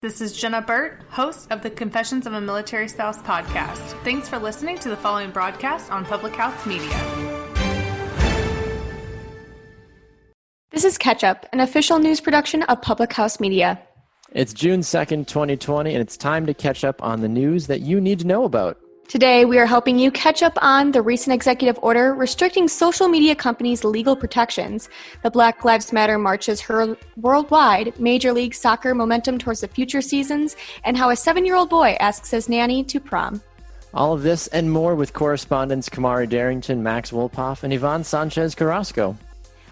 This is Jenna Burt, host of the Confessions of a Military Spouse podcast. Thanks for listening to the following broadcast on Public House Media. This is Catch Up, an official news production of Public House Media. It's June 2nd, 2020, and it's time to catch up on the news that you need to know about. Today, we are helping you catch up on the recent executive order restricting social media companies' legal protections, the Black Lives Matter marches hurled worldwide, Major League Soccer momentum towards the future seasons, and how a 7-year-old boy asks his nanny to prom. All of this and more with correspondents Kamari Darrington, Max Wolpoff, and Yvonne Sanchez Carrasco.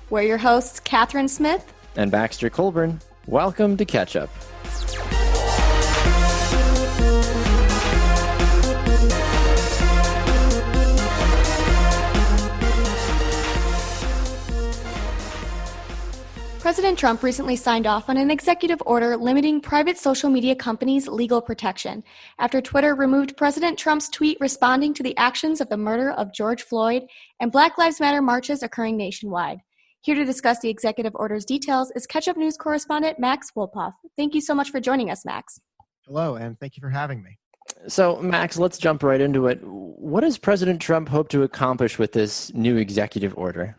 We're your hosts, Catherine Smith and Baxter Colburn. Welcome to Catch Up. President Trump recently signed off on an executive order limiting private social media companies' legal protection after Twitter removed President Trump's tweet responding to the actions of the murder of George Floyd and Black Lives Matter marches occurring nationwide. Here to discuss the executive order's details is Catch Up News correspondent Max Wolpoff. Thank you so much for joining us, Max. Hello, and thank you for having me. So, Max, let's jump right into it. What does President Trump hope to accomplish with this new executive order?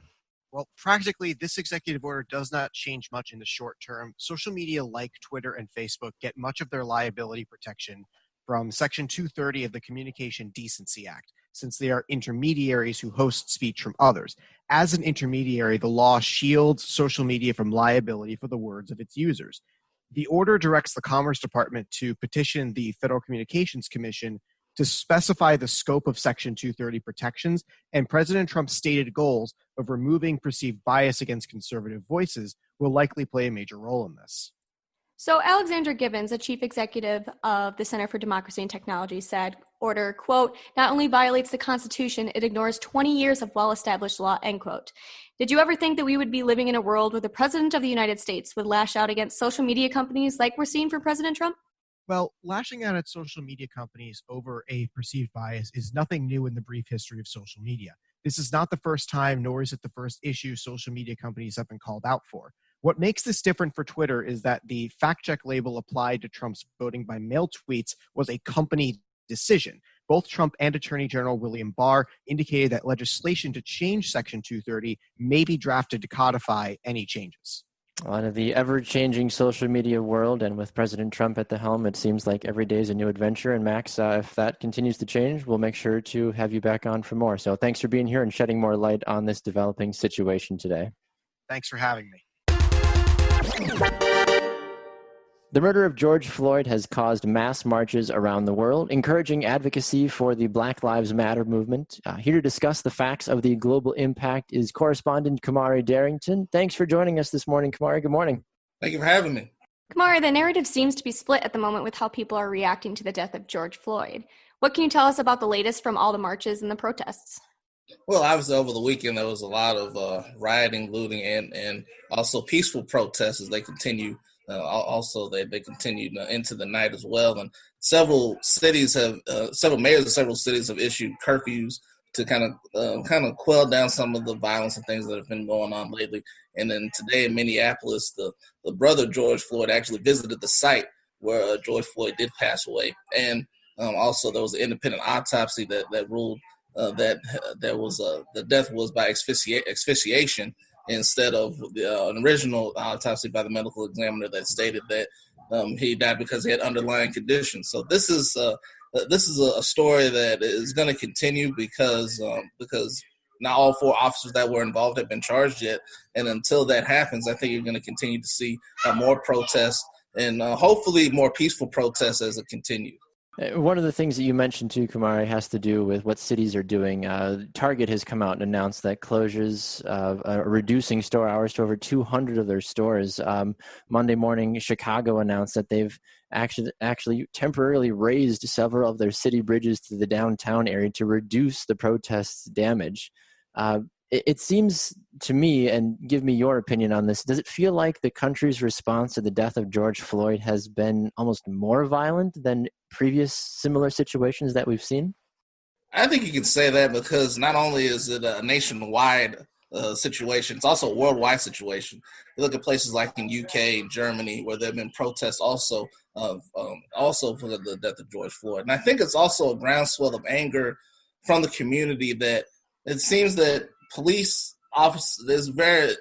Well, practically, this executive order does not change much in the short term. Social media like Twitter and Facebook get much of their liability protection from Section 230 of the Communication Decency Act, since they are intermediaries who host speech from others. As an intermediary, the law shields social media from liability for the words of its users. The order directs the Commerce Department to petition the Federal Communications Commission to specify the scope of Section 230 protections, and President Trump's stated goals of removing perceived bias against conservative voices will likely play a major role in this. So Alexandra Gibbons, the chief executive of the Center for Democracy and Technology, said, order, quote, not only violates the Constitution, it ignores 20 years of well-established law, end quote. Did you ever think that we would be living in a world where the President of the United States would lash out against social media companies like we're seeing for President Trump? Well, lashing out at social media companies over a perceived bias is nothing new in the brief history of social media. This is not the first time, nor is it the first issue social media companies have been called out for. What makes this different for Twitter is that the fact-check label applied to Trump's voting by mail tweets was a company decision. Both Trump and Attorney General William Barr indicated that legislation to change Section 230 may be drafted to codify any changes. Out of the ever-changing social media world, and with President Trump at the helm, it seems like every day is a new adventure. And Max, if that continues to change, we'll make sure to have you back on for more. So thanks for being here and shedding more light on this developing situation today. Thanks for having me. The murder of George Floyd has caused mass marches around the world, encouraging advocacy for the Black Lives Matter movement. Here to discuss the facts of the global impact is correspondent Kamari Darrington. Thanks for joining us this morning, Kamari. Good morning. Thank you for having me. Kamari, the narrative seems to be split at the moment with how people are reacting to the death of George Floyd. What can you tell us about the latest from all the marches and the protests? Well, obviously over the weekend there was a lot of rioting, looting, and also peaceful protests as they continue. They continued into the night as well, and several mayors of several cities have issued curfews to kind of quell down some of the violence and things that have been going on lately. And then today in Minneapolis, the brother George Floyd actually visited the site where George Floyd did pass away, and also there was an independent autopsy that ruled that the death was by asphyxiation, instead of an original autopsy by the medical examiner that stated that he died because he had underlying conditions. So this is a story that is going to continue because not all 4 officers that were involved have been charged yet. And until that happens, I think you're going to continue to see more protests and hopefully more peaceful protests as it continues. One of the things that you mentioned too, Kamari, has to do with what cities are doing. Target has come out and announced that closures are reducing store hours to over 200 of their stores. Monday morning, Chicago announced that they've actually temporarily raised several of their city bridges to the downtown area to reduce the protests' damage. It seems to me, and give me your opinion on this, does it feel like the country's response to the death of George Floyd has been almost more violent than previous similar situations that we've seen? I think you can say that because not only is it a nationwide situation, it's also a worldwide situation. You look at places like in UK and Germany where there have been protests also of also for the death of George Floyd. And I think it's also a groundswell of anger from the community that it seems that police officers,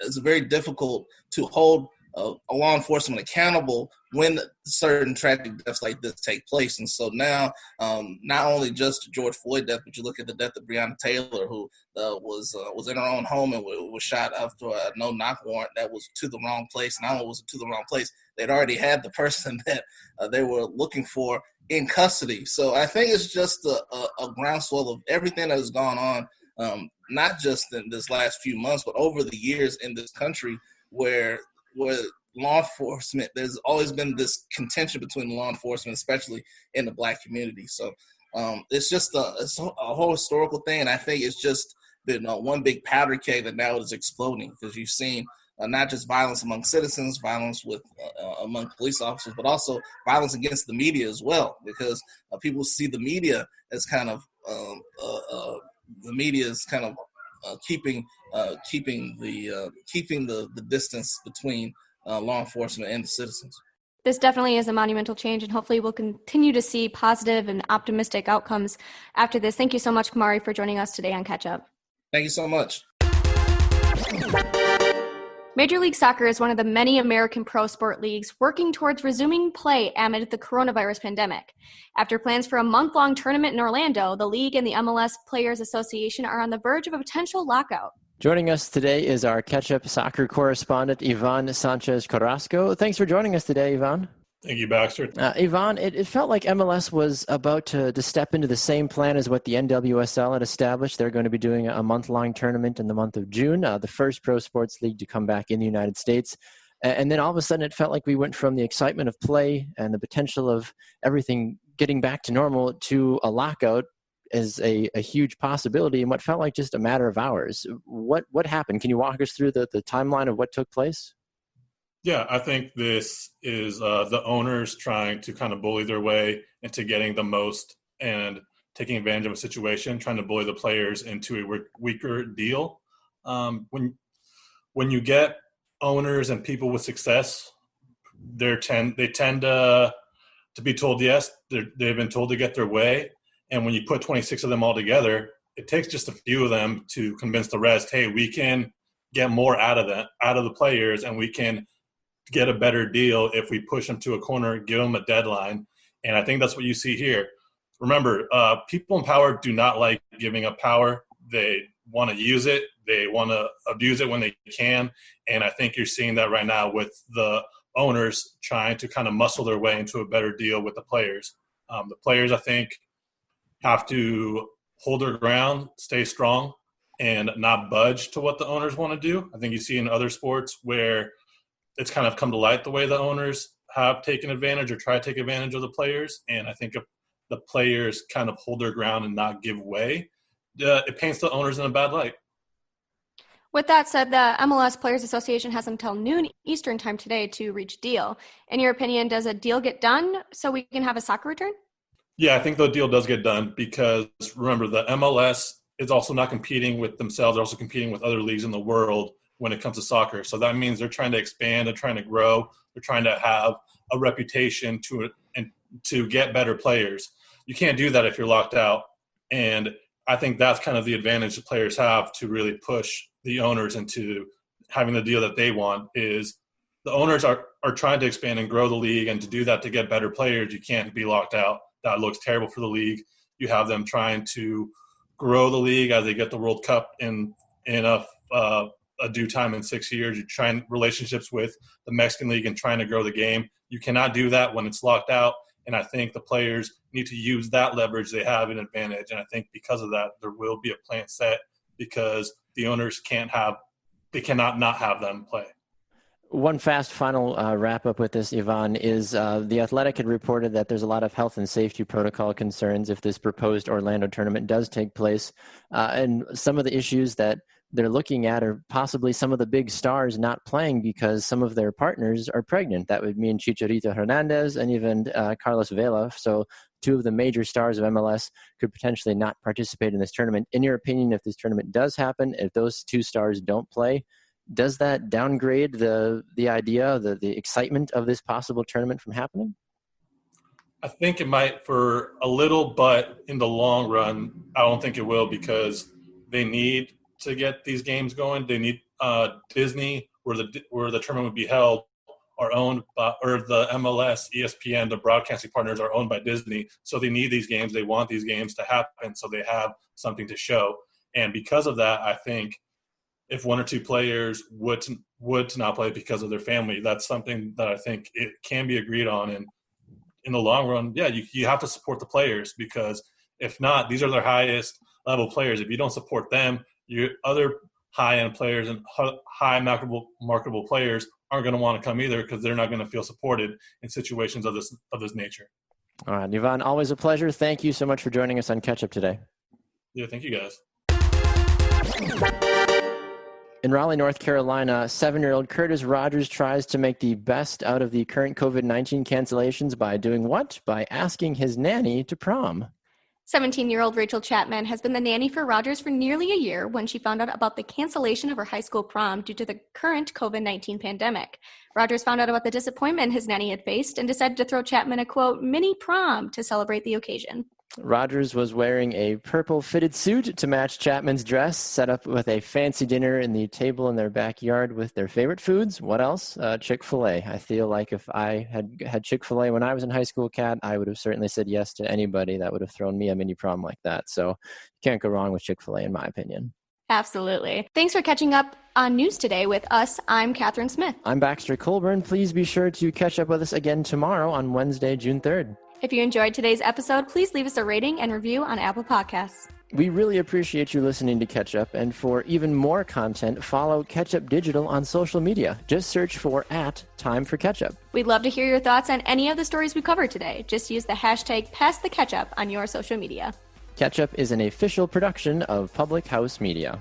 it's very difficult to hold a law enforcement accountable when certain tragic deaths like this take place. And so now, not only just the George Floyd death, but you look at the death of Breonna Taylor, who was in her own home and was shot after a no-knock warrant that was to the wrong place. Not only was it to the wrong place, they'd already had the person that they were looking for in custody. So I think it's just a groundswell of everything that has gone on, not just in this last few months, but over the years in this country where law enforcement, there's always been this contention between law enforcement, especially in the Black community. So it's just it's a whole historical thing. And I think it's just been one big powder keg that now is exploding, because you've seen not just violence among citizens, violence among police officers, but also violence against the media as well, because people see the media as kind of keeping the distance between law enforcement and the citizens. This definitely is a monumental change, and hopefully we'll continue to see positive and optimistic outcomes after this. Thank you so much, Kamari, for joining us today on Catch Up. Thank you so much. Major League Soccer is one of the many American pro sport leagues working towards resuming play amid the coronavirus pandemic. After plans for a month-long tournament in Orlando, the league and the MLS Players Association are on the verge of a potential lockout. Joining us today is our catch-up soccer correspondent, Ivan Sanchez-Carrasco. Thanks for joining us today, Ivan. Thank you, Baxter. Ivan, it felt like MLS was about to step into the same plan as what the NWSL had established. They're going to be doing a month-long tournament in the month of June, the first pro sports league to come back in the United States. And then all of a sudden it felt like we went from the excitement of play and the potential of everything getting back to normal to a lockout as a huge possibility in what felt like just a matter of hours. What happened? Can you walk us through the timeline of what took place? Yeah, I think this is the owners trying to kind of bully their way into getting the most and taking advantage of a situation, trying to bully the players into a weaker deal. When you get owners and people with success, they tend to be told yes. They've been told to get their way. And when you put 26 of them all together, it takes just a few of them to convince the rest, hey, we can get more out of the players, and we can get a better deal if we push them to a corner, give them a deadline. And I think that's what you see here. Remember, people in power do not like giving up power. They want to use it. They want to abuse it when they can. And I think you're seeing that right now with the owners trying to kind of muscle their way into a better deal with the players. The players, I think, have to hold their ground, stay strong, and not budge to what the owners want to do. I think you see in other sports where it's kind of come to light the way the owners have taken advantage or try to take advantage of the players. And I think if the players kind of hold their ground and not give way, it paints the owners in a bad light. With that said, the MLS Players Association has until noon Eastern time today to reach a deal. In your opinion, does a deal get done so we can have a soccer return? Yeah, I think the deal does get done because, remember, the MLS is also not competing with themselves. They're also competing with other leagues in the world when it comes to soccer. So that means they're trying to expand, they're trying to grow, they're trying to have a reputation to get better players. You can't do that if you're locked out. And I think that's kind of the advantage the players have to really push the owners into having the deal that they want. Is the owners are trying to expand and grow the league, and to do that to get better players, you can't be locked out. That looks terrible for the league. You have them trying to grow the league as they get the World Cup in a due time in 6 years. You're trying relationships with the Mexican League and trying to grow the game. You cannot do that when it's locked out. And I think the players need to use that leverage they have in advantage. And I think because of that, there will be a plan set because the owners cannot not have them play. One fast final wrap-up with this, Ivan, is The Athletic had reported that there's a lot of health and safety protocol concerns if this proposed Orlando tournament does take place. And some of the issues that they're looking at are possibly some of the big stars not playing because some of their partners are pregnant. That would mean Chicharito Hernandez and even Carlos Vela. So two of the major stars of MLS could potentially not participate in this tournament. In your opinion, if this tournament does happen, if those two stars don't play, does that downgrade the idea, the excitement of this possible tournament from happening? I think it might for a little, but in the long run, I don't think it will because they need to get these games going. They need Disney, where the tournament would be held, are owned by, or the MLS, ESPN, the broadcasting partners are owned by Disney. So they need these games. They want these games to happen so they have something to show. And because of that, I think if one or two players would not play because of their family, that's something that I think it can be agreed on. And in the long run, yeah, you have to support the players because if not, these are their highest level players. If you don't support them, your other high-end players and high marketable players aren't going to want to come either because they're not going to feel supported in situations of this nature. All right, Yvonne, always a pleasure. Thank you so much for joining us on Catch Up today. Yeah, thank you guys. In Raleigh, North Carolina, 7-year-old Curtis Rogers tries to make the best out of the current COVID-19 cancellations by doing what? By asking his nanny to prom. 17-year-old Rachel Chapman has been the nanny for Rogers for nearly a year when she found out about the cancellation of her high school prom due to the current COVID-19 pandemic. Rogers found out about the disappointment his nanny had faced and decided to throw Chapman a, quote, mini prom to celebrate the occasion. Rogers was wearing a purple fitted suit to match Chapman's dress, set up with a fancy dinner in the table in their backyard with their favorite foods. What else? Chick-fil-A. I feel like if I had Chick-fil-A when I was in high school, Kat, I would have certainly said yes to anybody that would have thrown me a mini prom like that. So you can't go wrong with Chick-fil-A in my opinion. Absolutely. Thanks for catching up on news today with us. I'm Catherine Smith. I'm Baxter Colburn. Please be sure to catch up with us again tomorrow on Wednesday, June 3rd. If you enjoyed today's episode, please leave us a rating and review on Apple Podcasts. We really appreciate you listening to Catch Up, and for even more content, follow Catch Up Digital on social media. Just search for @TimeForCatchup. We'd love to hear your thoughts on any of the stories we covered today. Just use the hashtag #PassTheCatchup on your social media. Catch Up is an official production of Public House Media.